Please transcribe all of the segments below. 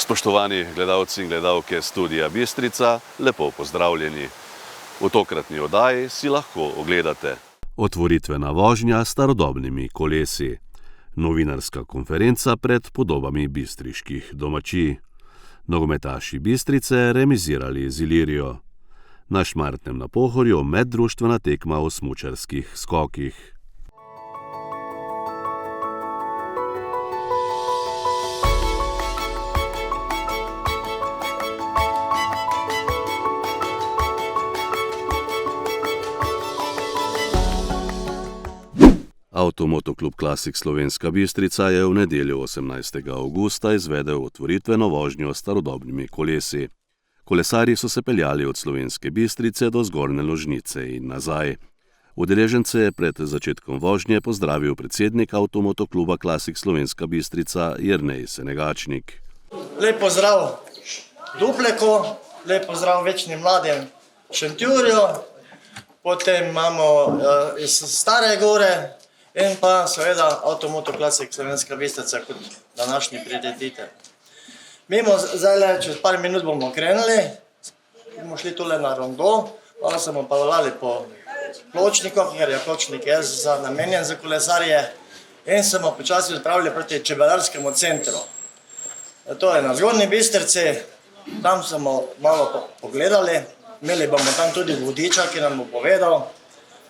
Spoštovani gledalci in gledalke Studia Bistrica, lepo pozdravljeni. V tokratni oddaji si lahko ogledate otvoritvena vožnja s starodobnimi kolesi, novinarska konferenca pred podobami bistriških domačij, nogometaši Bistrice remizirali z Ilirijo, na Šmartnem na Pohorju meddruštvena tekma o smučarskih skokih. Avtomotoklub Klasik Slovenska Bistrica je v nedeljo 18. avgusta izvedel otvoritveno vožnjo s starodobnimi kolesi. Kolesarji so se peljali od Slovenske Bistrice do Zgornje Ložnice in nazaj. Udeležence je pred začetkom vožnje pozdravil predsednik Avtomotokluba Klasik Slovenska Bistrica Jernej Senegačnik. Lep pozdrav Dupleku, lep pozdrav večnim mladim Šentjurju, potem imamo iz Stare Gore in pa seveda Avtomoto Klasik Slovenska Bistrica kot današnji prireditelj. Mi bomo zdaj, čez par minut bomo krenuli, bomo šli tule na rondo, malo se bomo pa volali po pločnikov, ker je pločnik namenjen za kolesarje, in se bomo počasi odpravili proti čebelarskemu centru. To je na Zgornji Bistrici, tam smo malo pogledali, imeli bomo tam tudi vodiča, ki nam bo povedal,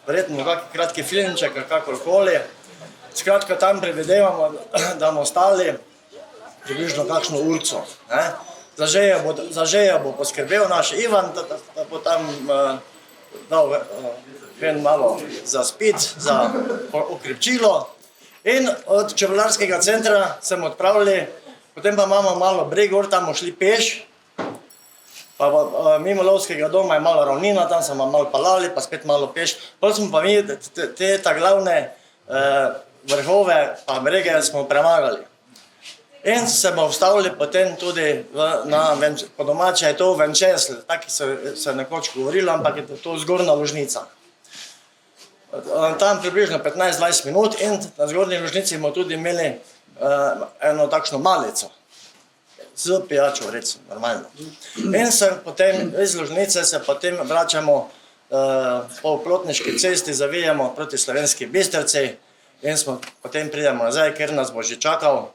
verjetno kakšen kratki filmček, kakorkoli. Skratka, tam predvidevamo, da bomo stali približno kakšno urco. Za žejo bo poskrbel naš Ivan, da bo tam dal ven malo za spit, za okrepčilo. In od čebelarskega centra sem odpravili, potem pa imamo malo breg gor, tam bomo šli peš. Pa mimo lovskega doma je malo ravnina, tam smo malo palali, pa spet malo peš. Potem smo pa mi te glavne vrhove pa brege smo premagali. In se bomo vstavili potem tudi po domače je to Venčesl, tako se nekoč govorilo, ampak je to Zgornja Ložnica. Tam približno 15-20 minut in na Zgornji Ložnici bomo tudi imeli eno takšno malico. Z pijačo, recimo, normalno. In se potem iz Ložnice se potem vračamo po Plotniški cesti, zavijamo proti Slovenski Bistrici in potem pridemo nazaj, ker nas bo že čakal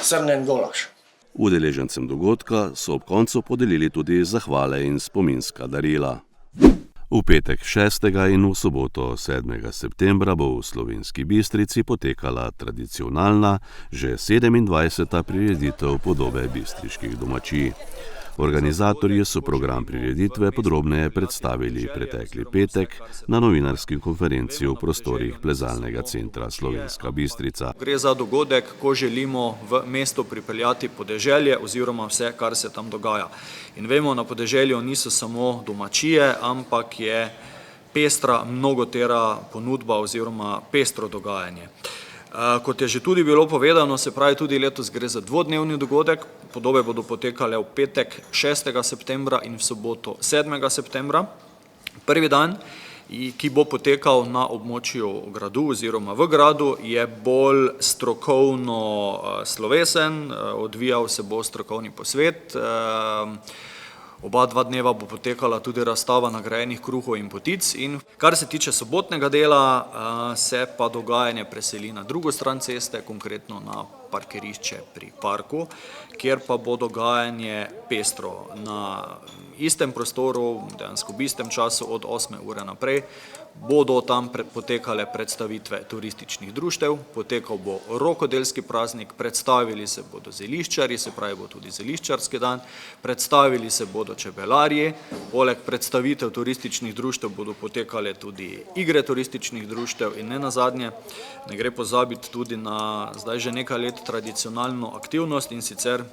srnen golaž. Udeležencem dogodka so ob koncu podelili tudi zahvale in spominska darila. V petek 6. in v soboto 7. septembra bo v Slovenski Bistrici potekala tradicionalna, že 27. prireditev podobe bistriških domačij. Organizatorji so program prireditve podrobneje predstavili pretekli petek na novinarski konferenci v prostorih plezalnega centra Slovenska Bistrica. Gre za dogodek, ko želimo v mesto pripeljati podeželje oziroma vse, kar se tam dogaja. In vemo, na podeželju niso samo domačije, ampak je pestra, mnogotera ponudba oziroma pestro dogajanje. Kot je že tudi bilo povedano, se pravi tudi letos gre za dvodnevni dogodek, podobe bodo potekale v petek 6. septembra in v soboto 7. septembra. Prvi dan, ki bo potekal na območju gradu oziroma v gradu, je bolj strokovno slovesen, odvijal se bo strokovni posvet. Oba dva dneva bo potekala tudi razstava nagrajenih kruhov in potic in kar se tiče sobotnega dela, se pa dogajanje preseli na drugo stran ceste, konkretno na parkirišče pri parku, kjer pa bo dogajanje pestro. Na istem prostoru, dejansko v istem času od 8. ure naprej, bodo tam potekale predstavitve turističnih društev, potekal bo rokodelski praznik, predstavili se bodo zeliščarji, se pravi bo tudi zeliščarski dan, predstavili se bodo čebelarji, poleg predstavitev turističnih društev bodo potekale tudi igre turističnih društev in ne nazadnje, ne gre pozabiti tudi na zdaj že nekaj let tradicionalno aktivnost in sicer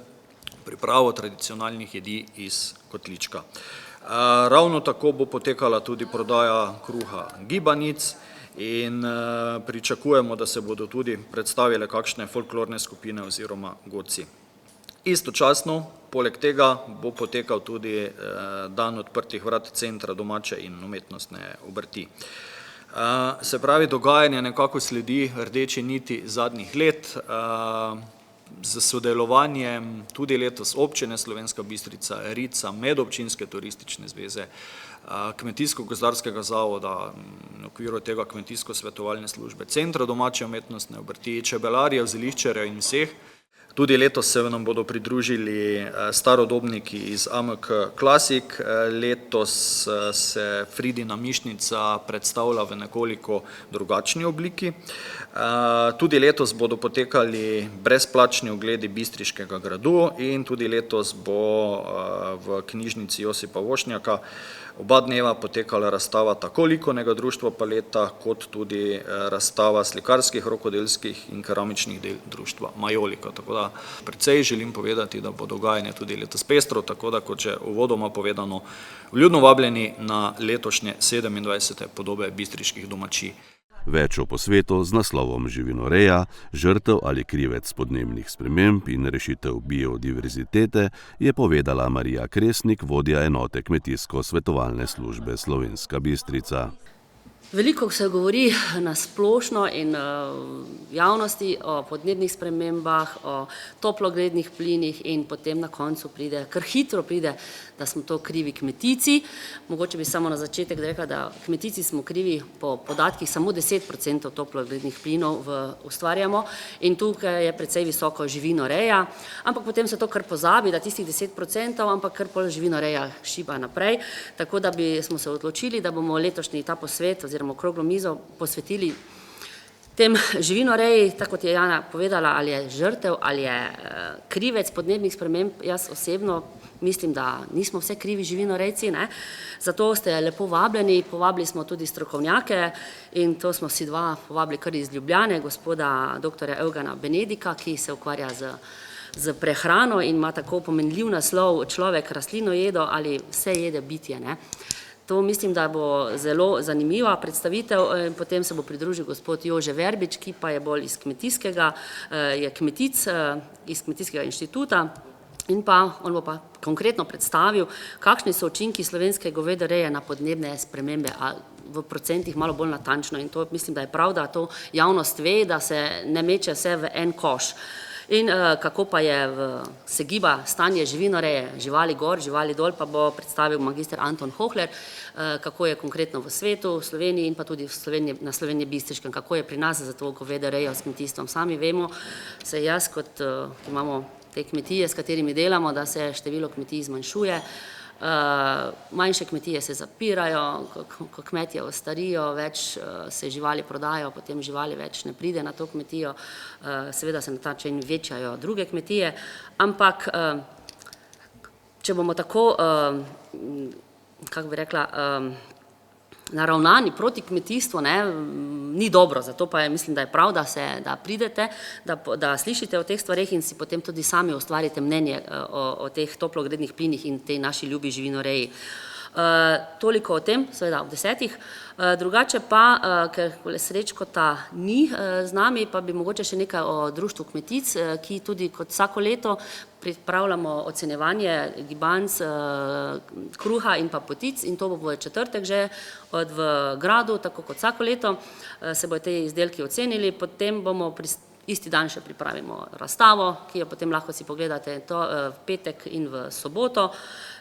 pripravo tradicionalnih jedi iz kotlička. Ravno tako bo potekala tudi prodaja kruha gibanic in pričakujemo, da se bodo tudi predstavile kakšne folklorne skupine oziroma godci. Istočasno, poleg tega, bo potekal tudi dan odprtih vrat Centra domače in umetnostne obrti. Se pravi, dogajanje nekako sledi rdeči niti zadnjih let. z sodelovanjem tudi letos občine Slovenska Bistrica, Rica, Medobčinske turistične zveze, Kmetijsko-gozdarskega zavoda, v okviru tega Kmetijsko-svetovalne službe, Centra domače umetnostne obrti, čebelarjev, zeliščarjev in vseh. Tudi letos se nam bodo pridružili starodobniki iz AMK Classic, letos se Fridina mišnica predstavlja v nekoliko drugačni obliki. Tudi letos bodo potekali brezplačni ogledi Bistriškega gradu in tudi letos bo v knjižnici Josipa Vošnjaka oba dneva potekala razstava tako likovnega društva Paleta, kot tudi razstava slikarskih, rokodelskih in keramičnih del društva Majolika. Tako da precej želim povedati, da bo dogajanje tudi letos pestro, tako da kot že uvodoma povedano, vljudno vabljeni na letošnje 27. podobe bistriških domačij. Več o posvetu z naslovom Živinoreja, žrtev ali krivec podnebnih sprememb in rešitev biodiverzitete je povedala Marija Kresnik, vodja enote Kmetijsko-svetovalne službe Slovenska Bistrica. Veliko se govori na splošno in v javnosti o podnebnih spremembah, o toplogrednih plinih in potem na koncu pride, kar hitro pride, da smo to krivi kmetijci. Mogoče bi samo na začetek rekla, da kmetijci smo krivi po podatkih samo 10% toplogrednih plinov ustvarjamo in tukaj je precej visoko živinoreja, ampak potem se to kar pozabi, da tistih 10%, ampak kar pol živinoreja šiba naprej, tako da smo se odločili, da bomo letošnji ta posvet oziroma okroglo mizo posvetili tem živinoreji, tako kot je Jana povedala, ali je žrtev, ali je krivec podnebnih sprememb. Jaz osebno mislim, da nismo vse krivi živinorejci, ne? Zato ste lepo vabljeni, povabili smo tudi strokovnjake in to smo si dva povabili kar iz Ljubljane, gospoda dr. Evgena Benedika, ki se ukvarja z prehrano in ima tako pomenljiv naslov Človek rastlinojedo ali vse jede bitje, ne? To mislim, da bo zelo zanimiva predstavitev in potem se bo pridružil gospod Jože Verbič, ki pa je bolj iz kmetijskega, je kmetic iz Kmetijskega inštituta in pa on bo pa konkretno predstavil, kakšni so učinki slovenske govedoreje na podnebne spremembe, a v procentih malo bolj natančno in to mislim, da je prav, da to javnost ve, da se ne meče vse v en koš. In kako pa se giba stanje živinoreje, živali gor, živali dol, pa bo predstavil magister Anton Hohler, kako je konkretno v svetu, v Sloveniji in pa tudi na Sloveniji Bistriškem, kako je pri nas za to govedorejo s kmetijstvom. Sami vemo, se jaz, kot imamo te kmetije, s katerimi delamo, da se število kmetij zmanjšuje, manjše kmetije se zapirajo, ko kmetje ostarijo, več se živali prodajo, potem živali več ne pride na to kmetijo, seveda se na ta način večajo druge kmetije, ampak če bomo tako, kako bi rekla, naravnani proti kmetijstvu, ni dobro, zato pa mislim, da je prav, da pridete, da slišite o teh stvareh in si potem tudi sami ustvarite mnenje o teh toplogrednih plinih in tej naši ljubi živinoreji. Toliko o tem, seveda ob 10. Drugače pa, ker Srečkota ni z nami, pa bi mogoče še nekaj o društvu kmetic, ki tudi kot vsako leto pripravljamo ocenjevanje gibanc kruha in pa potic in to bo v četrtek že v gradu, tako kot vsako leto se bodo te izdelki ocenili, potem bomo isti dan še pripravimo razstavo, ki jo potem lahko si pogledate v petek in v soboto.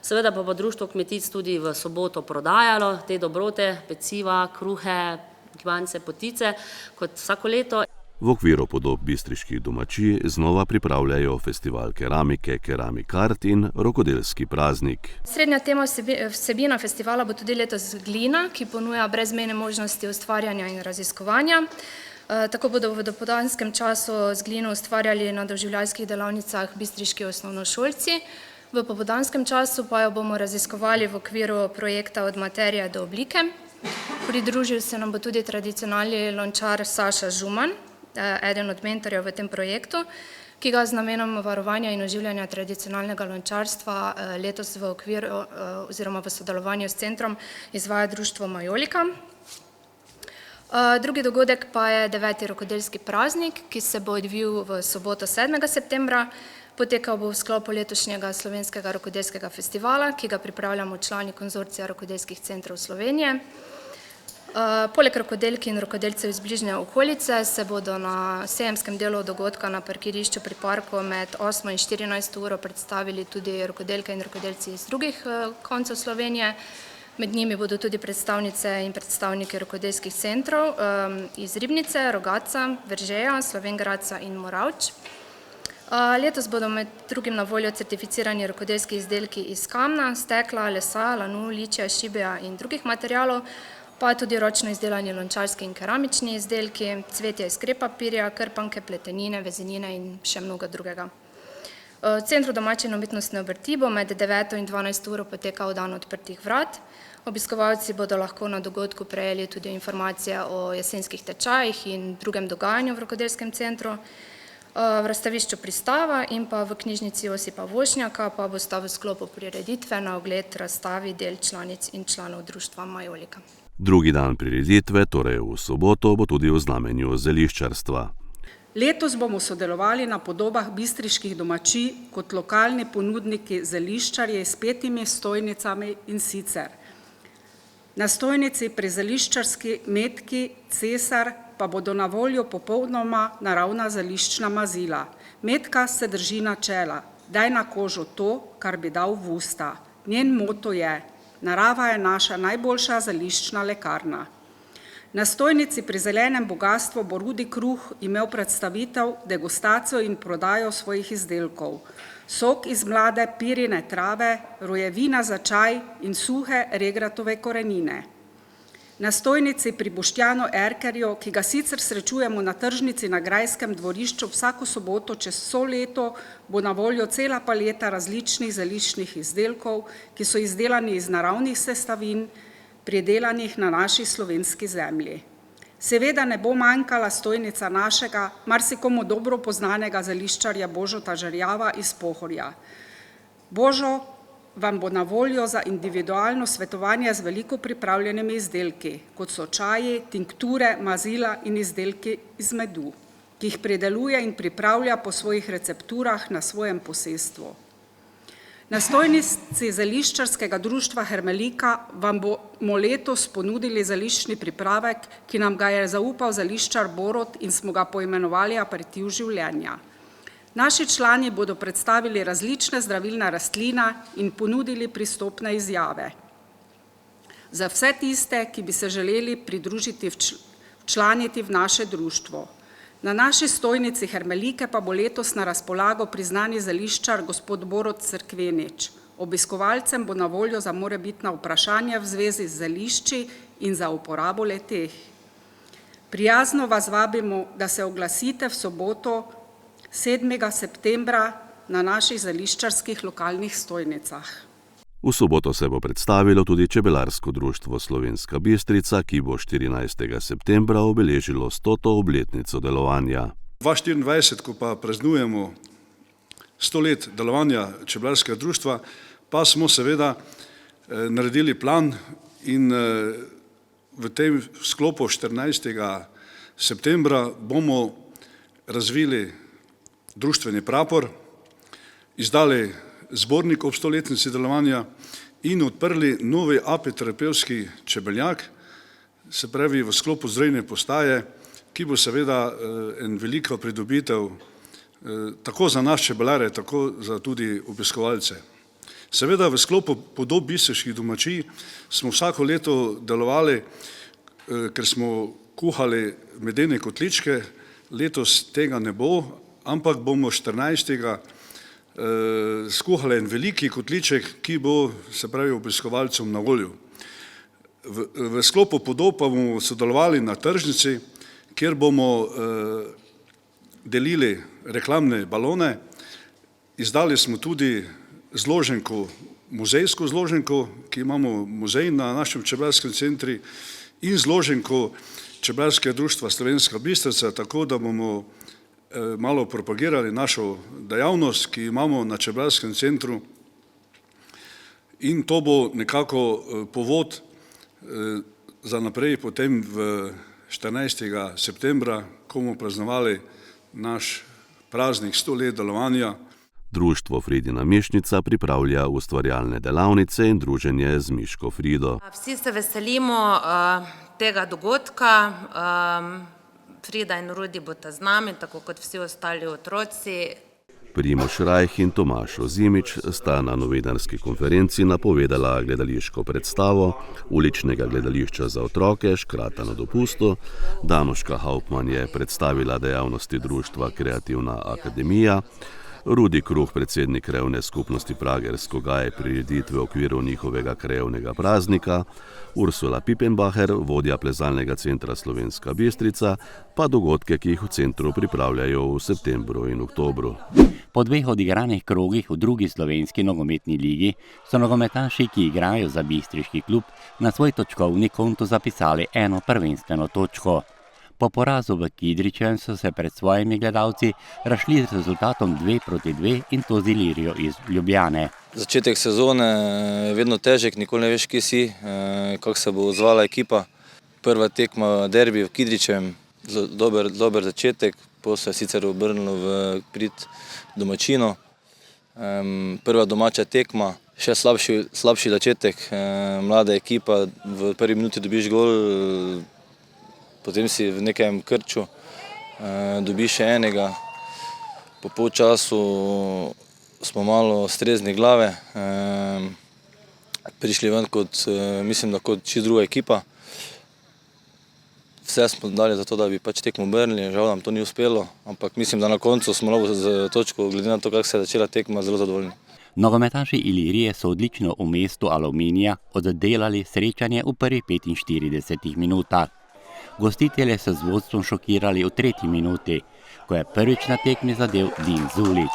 Seveda pa bo društvo kmetic tudi v soboto prodajalo te dobrote, peciva, kruhe, gibance, potice, kot vsako leto. V okviru podob bistriških domačij znova pripravljajo festival keramike, Keramikart in rokodelski praznik. Srednja tema vsebina festivala bo tudi letos glina, ki ponuja brezmejne možnosti ustvarjanja in raziskovanja. Tako bodo v dopoldanskem času z glino ustvarjali na doživljajskih delavnicah bistriški osnovnošolci. V popoldanskem času pa jo bomo raziskovali v okviru projekta Od materije do oblike. Pridružil se nam bo tudi tradicionalni lončar Saša Žuman, eden od mentorjev v tem projektu, ki ga z namenom varovanja in oživljanja tradicionalnega lončarstva letos v okviru oziroma v sodelovanju s centrom izvaja društvo Majolika. Drugi dogodek pa je 9. rokodelski praznik, ki se bo odvil v soboto 7. septembra. Potekal bo v sklopu letošnjega slovenskega rokodelskega festivala, ki ga pripravljamo člani konzorcija rokodelskih centrov Slovenije. Poleg rokodelk in rokodelcev iz bližnje okolice se bodo na sejemskem delu dogodka na parkirišču pri parku med 8 in 14 uro predstavili tudi rokodelke in rokodelci iz drugih koncev Slovenije. Med njimi bodo tudi predstavnice in predstavniki rokodelskih centrov iz Ribnice, Rogatca, Veržeja, Slovenj Gradca in Moravč. Letos bodo med drugim na voljo certificirani rokodelski izdelki iz kamna, stekla, lesa, lanu, ličja, šibeja in drugih materialov, pa tudi ročno izdelani lončarski in keramični izdelki, cvetje iz krepapirja, krpanke, pletenine, vezenine in še mnogo drugega. V Centru domače in umetnostne obrti bo med 9 in 12 uro potekal dan odprtih vrat. Obiskovalci bodo lahko na dogodku prejeli tudi informacije o jesenskih tečajih in drugem dogajanju v rokodelskem centru. V razstavišču Pristava in pa v knjižnici Josipa Vošnjaka pa bosta v sklopu prireditve na ogled razstavi del članic in članov društva Majolika. Drugi dan prireditve, torej v soboto, bo tudi v znamenju zeliščarstva. Letos bomo sodelovali na podobah bistriških domačij kot lokalni ponudniki zeliščarji s 5 stojnicami in sicer. Na stojnici pri zeliščarski metki Cesar pa bodo na voljo popolnoma naravna zeliščna mazila. Metka se drži načela: daj na kožo to, kar bi dal v usta. Njen moto je: narava je naša najboljša zeliščna lekarna. Na stojnici pri zelenem bogastvu bo Rudi Kruh imel predstavitev, degustacijo in prodajo svojih izdelkov. Sok iz mlade pirine trave, rojevina za čaj in suhe regratove korenine. Na stojnici pri Boštjanu Erkerju, ki ga sicer srečujemo na tržnici na Grajskem dvorišču vsako soboto čez vso leto, bo na voljo cela paleta različnih zeliščnih izdelkov, ki so izdelani iz naravnih sestavin, pridelanih na naši slovenski zemlji. Seveda ne bo manjkala stojnica našega, marsikomu dobro poznanega zeliščarja Božota Žerjava iz Pohorja. Božo vam bo na voljo za individualno svetovanje z veliko pripravljenimi izdelki, kot so čaji, tinkture, mazila in izdelki iz medu, ki jih prideluje in pripravlja po svojih recepturah na svojem posestvu. Na stojnici zeliščarskega društva Hermelika vam bomo letos ponudili zeliščni pripravek, ki nam ga je zaupal zeliščar Borut in smo ga poimenovali aperitiv življenja. Naši člani bodo predstavili različne zdravilne rastline in ponudili pristopne izjave. Za vse tiste, ki bi se želeli pridružiti včlaniti v naše društvo. Na naši stojnici Hermelike pa bo letos na razpolago priznani zeliščar gospod Borut Cerkvenič. Obiskovalcem bo na voljo za morebitna vprašanja v zvezi z zelišči in za uporabo le-teh. Prijazno vas vabimo, da se oglasite v soboto 7. septembra na naših zeliščarskih lokalnih stojnicah. V soboto se bo predstavilo tudi Čebelarsko društvo Slovenska Bistrica, ki bo 14. septembra obeležilo 100. obletnico delovanja. 2024, ko pa praznujemo 100 let delovanja Čebelarskega društva, pa smo seveda naredili plan in v tem sklopu 14. septembra bomo razvili društveni prapor, izdali zbornik ob 100-letnici delovanja in odprli novi apiterapevtski čebeljak, se pravi v sklopu zdravilne postaje, ki bo seveda en velika pridobitev tako za nas čebelare, tako za tudi obiskovalce. Seveda v sklopu podob bistriških domačij smo vsako leto delovali, ker smo kuhali medene kotličke, letos tega ne bo, ampak bomo 14. skuhali en veliki kotliček, ki bo, se pravi, obiskovalcem na voljo. V sklopu podob pa bomo sodelovali na tržnici, kjer bomo delili reklamne balone. Izdali smo tudi zloženko, muzejsko zloženko, ki imamo muzej na našem čebelarskem centru, in zloženko Čebelarskega društva Slovenska Bistrica, tako da bomo malo propagirali našo dejavnost, ki imamo na Čebelarskem centru, in to bo nekako povod za naprej potem v 14. septembra, ko bomo praznovali naš praznik 100 let delovanja. Društvo Fridina Mišnica pripravlja ustvarjalne delavnice in druženje z Miško Frido. Vsi se veselimo tega dogodka. Frida in Rudi bosta z nami, tako kot vsi ostali otroci. Primož Rajh in Tomaž Ozimič sta na novinarski konferenci napovedala gledališko predstavo uličnega gledališča za otroke Škrata na dopustu. Danuška Hauptmann je predstavila dejavnosti društva Kreativna akademija. Rudi Kruh, predsednik krajevne skupnosti Pragersko, gaje prireditve v okviru njihovega krajevnega praznika. Ursula Pipenbacher, vodja plezalnega centra Slovenska Bistrica, pa dogodke, ki jih v centru pripravljajo v septembru in oktobru. Po 2 odigranih krogih v drugi slovenski nogometni ligi so nogometaši, ki igrajo za bistriški klub, na svoj točkovni konto zapisali 1 prvenstveno točko. Po porazu v Kidričem so se pred svojimi gledalci razšli z rezultatom 2-2 in to z Ilirijo iz Ljubljane. Začetek sezone je vedno težek, nikoli ne veš, kje si, kako se bo odzvala ekipa. Prva tekma derbi v Kidričem, dober začetek, potem se je sicer obrnilo v prid domačino. Prva domača tekma, še slabši začetek, mlada ekipa, v prvi minuti dobiš gol, potem si v nekem krču, dobiš še enega. Po polčasu smo malo strezni glave, prišli ven mislim, da kot čisto druga ekipa. Vse smo dali za to, da bi tekmo obrnili, žal nam to ni uspelo, ampak mislim, da na koncu smo z točko, glede na to, kako se je začela tekma, zelo zadovoljni. Nogometaši Ilirije so odlično v mestu Aluminija oddelali srečanje v prvih 45 minutah. Gostitelje so z vodstvom šokirali v 3. minuti, ko je prvič na tekmi zadel Din Zulić.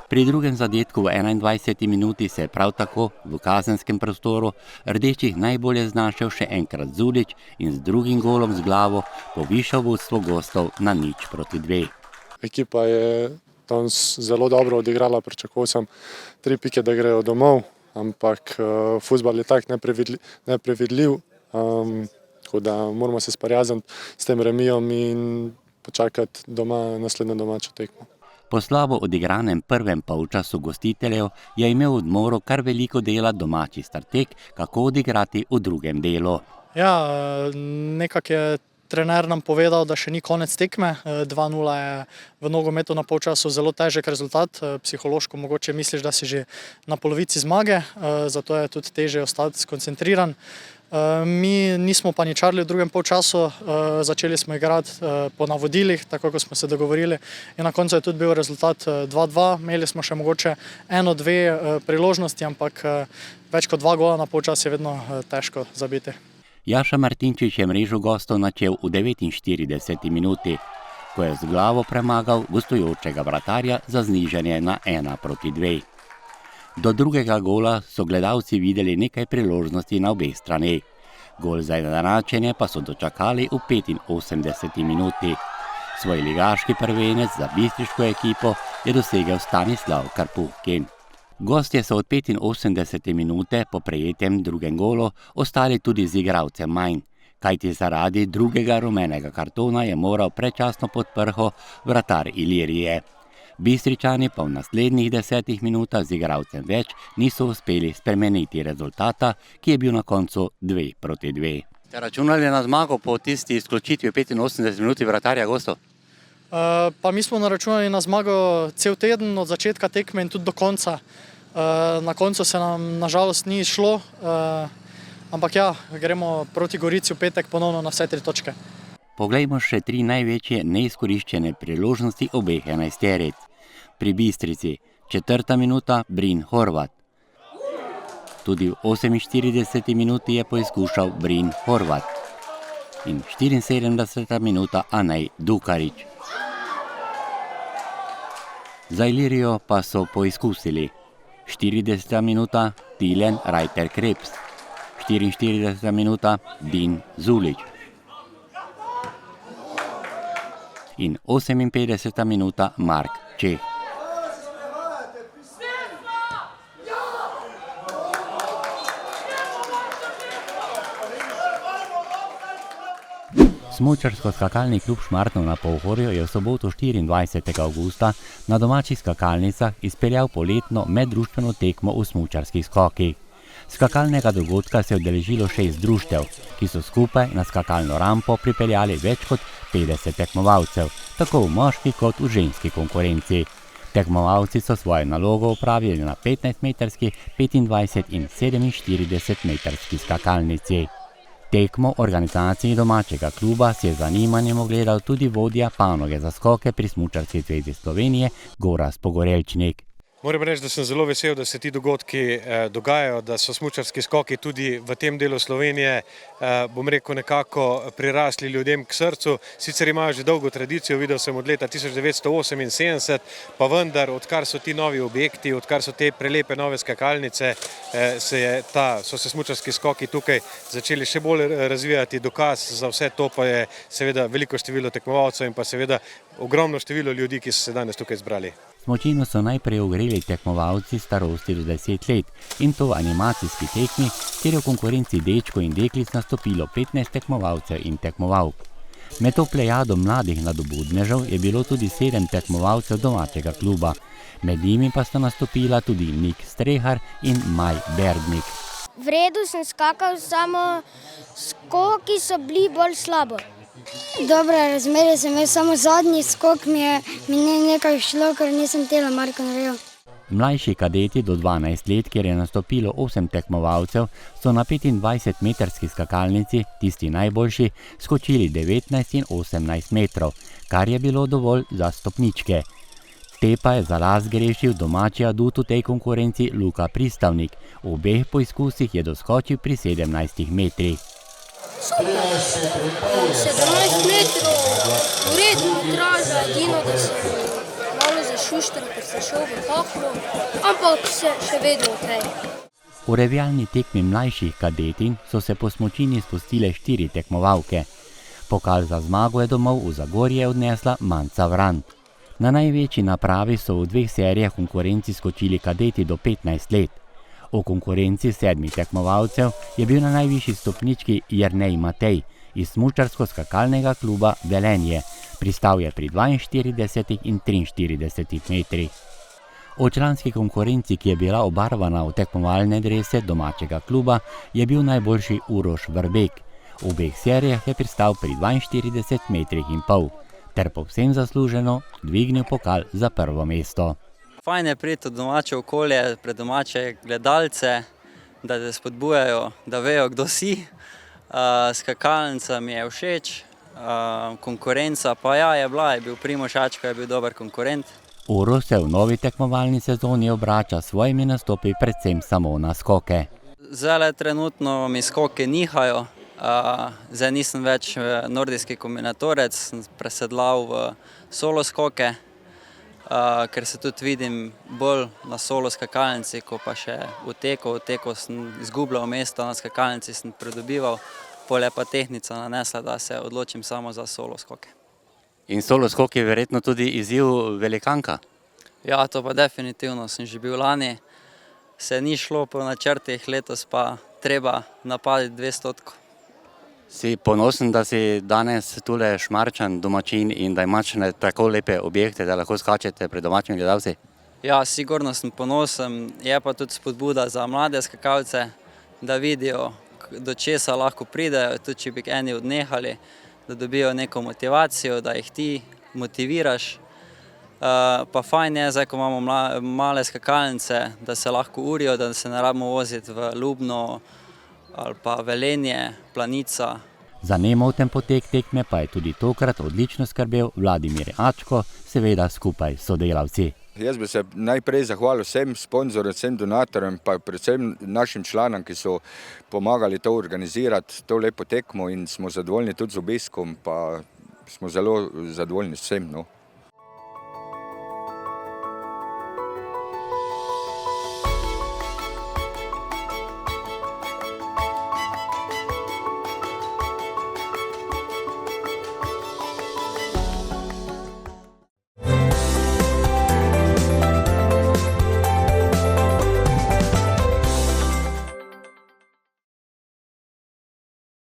Pri drugem zadetku v 21. minuti se je prav tako v kazenskem prostoru rdečih najbolje znašel še enkrat Zulić in z drugim golom z glavo povišal vodstvo gostov na 0-2. Ekipa je danes zelo dobro odigrala, pričakoval sem 3 pike, da grejo domov, ampak fuzbal je tak neprevidljiv. Tako da moramo se sprijazniti s tem remijom in počakati doma naslednjo domačo tekmo. Po slabo odigranem prvem polčasu gostiteljev je imel v odmoru kar veliko dela domači strateg, kako odigrati v drugem delu. Ja, nekako je trener nam povedal, da še ni konec tekme. 2-0 je v nogometu na polčasu zelo težek rezultat. Psihološko mogoče misliš, da si že na polovici zmage, zato je tudi težje ostati skoncentriran. Mi nismo paničarili v drugem polčasu, začeli smo igrati po navodilih, tako kot smo se dogovorili, in na koncu je tudi bil rezultat 2-2. Imeli smo še mogoče 1-2 priložnosti, ampak več kot 2 gola na polčas je vedno težko zabiti. Jaša Martinčič je mrežo gostov načel v 49. minuti, ko je z glavo premagal gostujočega vratarja za znižanje na 1-2. Do drugega gola so gledalci videli nekaj priložnosti na obeh straneh. Gol za izenačenje pa so dočakali v 85. minuti. Svoj ligaški prvenec za bistriško ekipo je dosegel Stanislav Karpuhkin. Gostje so od 85. minute po prejetem drugem golu ostali tudi z igralcem manj, kajti zaradi drugega rumenega kartona je moral predčasno pod prho vratar Ilirije. Bistričani pa v naslednjih 10 minutah z igralcem več niso uspeli spremeniti rezultata, ki je bil na koncu 2-2. Ste računali na zmago po tisti izključitvi v 85 minuti vratarja gostov? Pa mi smo naračunali na zmago cel teden od začetka tekme in tudi do konca. Na koncu se nam nažalost ni šlo, ampak ja, gremo proti Gorici v petek ponovno na vse 3 točke. Poglejmo še 3 največje neizkoriščene priložnosti obeh enajsteric. Pri Bistrici 4. minuta Brin Horvat. Tudi v 48. minuti je poizkušal Brin Horvat. In 74. minuta Anej Dukarič. Za Ilirijo pa so poizkusili 40. minuta Tilen Reiter Krebs, 44. minuta Din Zulić in 58. minuta Mark Čeh. Smučarsko-skakalni klub Šmartno na Pohorju je v soboto 24. avgusta na domačih skakalnicah izpeljal poletno meddruštveno tekmo v smučarskih skokih. Skakalnega dogodka se je udeležilo 6 društev, ki so skupaj na skakalno rampo pripeljali več kot 50 tekmovalcev, tako v moški kot v ženski konkurenci. Tekmovalci so svojo nalogo opravili na 15-metrski, 25 in 47-metrski skakalnici. Tekmo organizaciji domačega kluba si je z zanimanjem ogledal tudi vodja panoge za skoke pri Smučarski zvezi Slovenije Gorazd Pogorelčnik. Moram reči, da sem zelo vesel, da se ti dogodki dogajajo, da so smučarski skoki tudi v tem delu Slovenije, bom rekel, nekako prirasli ljudem k srcu. Sicer imajo že dolgo tradicijo, videl sem od leta 1978, pa vendar, odkar so ti novi objekti, odkar so te prelepe nove skakalnice, so se smučarski skoki tukaj začeli še bolj razvijati. Dokaz za vse to pa je seveda veliko število tekmovalcev in pa seveda ogromno število ljudi, ki so se danes tukaj zbrali. Smučino so najprej ogreli tekmovalci starosti do 10 let in to v animacijski tekmi, kjer je v konkurenci dečkov in deklic nastopilo 15 tekmovalcev in tekmovalk. Med to plejado mladih nadobudnežev je bilo tudi 7 tekmovalcev domačega kluba. Med njimi pa sta nastopila tudi Nik Strehar in Maj Berdnik. V redu sem skakal, samo skoki so bili bolj slabo. Dobre razmerje sem imel, samo zadnji skok mi ni nekaj šlo, ker nisem telo marko naredil. Mlajši kadeti do 12 let, kjer je nastopilo 8 tekmovalcev, so na 25-metrski skakalnici, tisti najboljši, skočili 19 in 18 metrov, kar je bilo dovolj za stopničke. Te pa je za las grešil domači adut v tej konkurenci Luka Pristavnik. V obeh poizkusih je doskočil pri 17 metrih. 17 metrov, uredno traža, edino, da se malo zašuštral, ker se šel v pahlo, ampak se še vedno okej. V revijalni tekmi mlajših kadetin so se po smučini spustile 4 tekmovalke. Pokal za zmago je domov v Zagorje odnesla Manca Vrant. Na največji napravi so v 2 serijah konkurenci skočili kadeti do 15 let. V konkurenci 7 tekmovalcev je bil na najvišji stopnički Jernej Matej iz smučarsko-skakalnega kluba Velenje. Pristal je pri 42 in 43 metrih. V članski konkurenci, ki je bila obarvana v tekmovalne drese domačega kluba, je bil najboljši Uroš Vrbek. V obeh serijah je pristal pri 42 metrih in pol, ter povsem zasluženo dvignil pokal za prvo mesto. Fajn je priti v domače okolje, pred domače gledalce, da te spodbujajo, da vejo, kdo si. Skakalnica mi je všeč, konkurenca pa je bil Primož Ačko, je bil dober konkurent. Uroš se v novi tekmovalni sezoni obrača svojimi nastopi predvsem samo na skoke. Zdaj trenutno mi skoke nihajo, zdaj nisem več nordijski kombinatorec, sem presedlal v solo skoke, ker se tudi vidim bolj na solo skakalnici, ko pa še v teku sem izgubljal mesto na skakalnici, sem pridobival, pole pa tehnica nanesla, da se odločim samo za solo skoke. In solo skok je verjetno tudi izziv velikanka? Ja, to pa definitivno, sem že bil lani, se ni šlo po načrtih, letos pa treba napaditi 200. Si ponosen, da si danes tule Šmarčan domačin in da imaš tako lepe objekte, da lahko skačete pred domačimi gledalci? Ja, sigurno sem ponosen, je pa tudi spodbuda za mlade skakalce, da vidijo, do česa lahko pridejo, tudi če bi eni odnehali, da dobijo neko motivacijo, da jih ti motiviraš. Pa fajn je, zdaj ko imamo male skakalnice, da se lahko urijo, da se ne rabimo voziti v Ljubno ali pa Velenje, Planica. Za nemoten potek tekme pa je tudi tokrat odlično skrbel Vladimir Ačko, seveda skupaj s sodelavci. Jaz bi se najprej zahvalil vsem sponzorjem, vsem donatorjem, pa predvsem našim članom, ki so pomagali to organizirati, to lepo tekmo in smo zadovoljni tudi z obiskom, pa smo zelo zadovoljni s vsem.